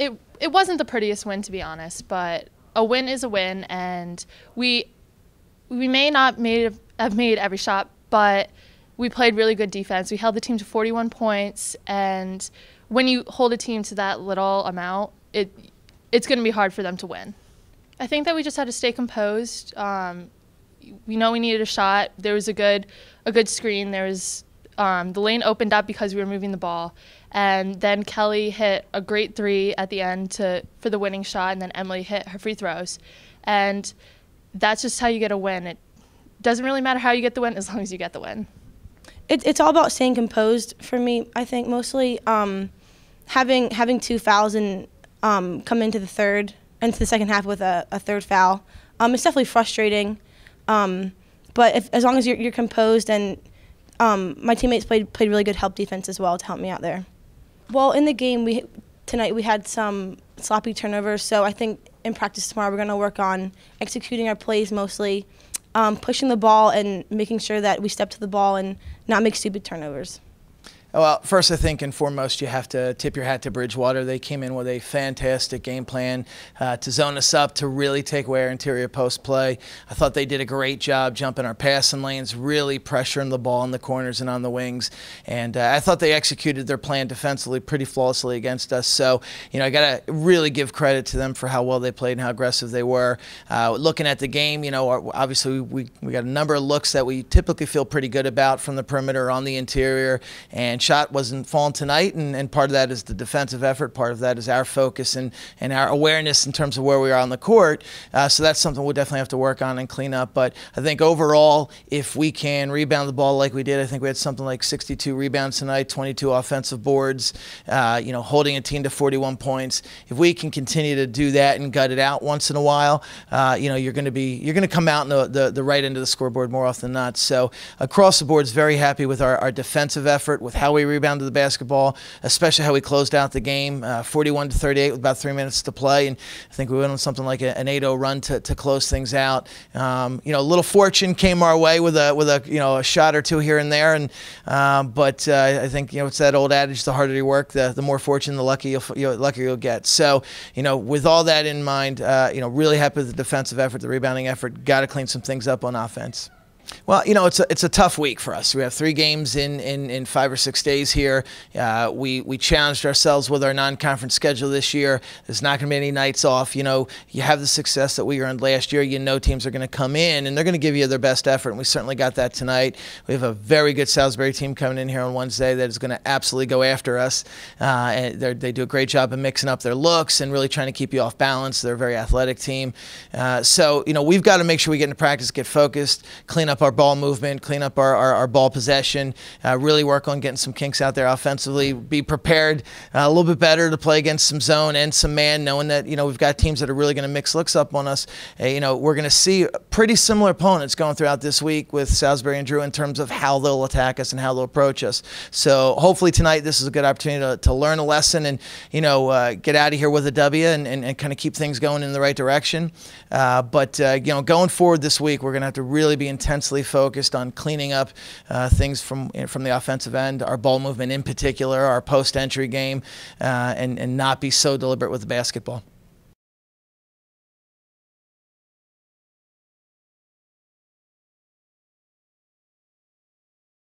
it wasn't the prettiest win, to be honest, but a win is a win, and we may not have made every shot, but we played really good defense. We held the team to 41 points, and when you hold a team to that little amount, it's going to be hard for them to win. I think that we just had to stay composed. We know we needed a shot. There was a good screen. There was the lane opened up because we were moving the ball, and then Kelly hit a great three at the end for the winning shot, and then Emily hit her free throws, and that's just how you get a win. It doesn't really matter how you get the win as long as you get the win. It's all about staying composed for me. I think mostly having 2 fouls and come into the second half with a third foul. It's definitely frustrating, but as long as you're composed, and my teammates played really good help defense as well to help me out there. Well, in the game tonight we had some sloppy turnovers, so I think in practice tomorrow we're going to work on executing our plays mostly, pushing the ball and making sure that we step to the ball and not make stupid turnovers. Well, first, I think and foremost, you have to tip your hat to Bridgewater. They came in with a fantastic game plan to zone us up, to really take away our interior post play. I thought they did a great job jumping our passing lanes, really pressuring the ball in the corners and on the wings. And I thought they executed their plan defensively pretty flawlessly against us. So, I got to really give credit to them for how well they played and how aggressive they were. Looking at the game, obviously we got a number of looks that we typically feel pretty good about from the perimeter on the interior, and shot wasn't falling tonight, and part of that is the defensive effort. Part of that is our focus and our awareness in terms of where we are on the court. So that's something we'll definitely have to work on and clean up. But I think overall, if we can rebound the ball like we did, I think we had something like 62 rebounds tonight, 22 offensive boards, holding a team to 41 points. If we can continue to do that and gut it out once in a while, you're going to come out in the right end of the scoreboard more often than not. So across the board, very happy with our defensive effort, with how we rebounded the basketball, especially how we closed out the game, 41-38 with about 3 minutes to play, and I think we went on something like an 8-0 run to close things out. A little fortune came our way with a shot or two here and there, and but I think it's that old adage: the harder you work, the more fortune, the luckier you'll get. So with all that in mind, really happy with the defensive effort, the rebounding effort. Got to clean some things up on offense. Well, it's a tough week for us. We have 3 games in 5 or 6 days here. We challenged ourselves with our non-conference schedule this year. There's not going to be any nights off. You have the success that we earned last year. Teams are going to come in, and they're going to give you their best effort, and we certainly got that tonight. We have a very good Salisbury team coming in here on Wednesday that is going to absolutely go after us. And they do a great job of mixing up their looks and really trying to keep you off balance. They're a very athletic team. So we've got to make sure we get into practice, get focused, clean up our ball movement, clean up our ball possession, really work on getting some kinks out there offensively, be prepared a little bit better to play against some zone and some man, knowing that we've got teams that are really going to mix looks up on us. We're going to see pretty similar opponents going throughout this week with Salisbury and Drew in terms of how they'll attack us and how they'll approach us. So hopefully tonight this is a good opportunity to learn a lesson and get out of here with a W and kind of keep things going in the right direction. But going forward this week, we're going to have to really be intensely focused on cleaning up things from the offensive end, our ball movement in particular, our post-entry game, and not be so deliberate with the basketball.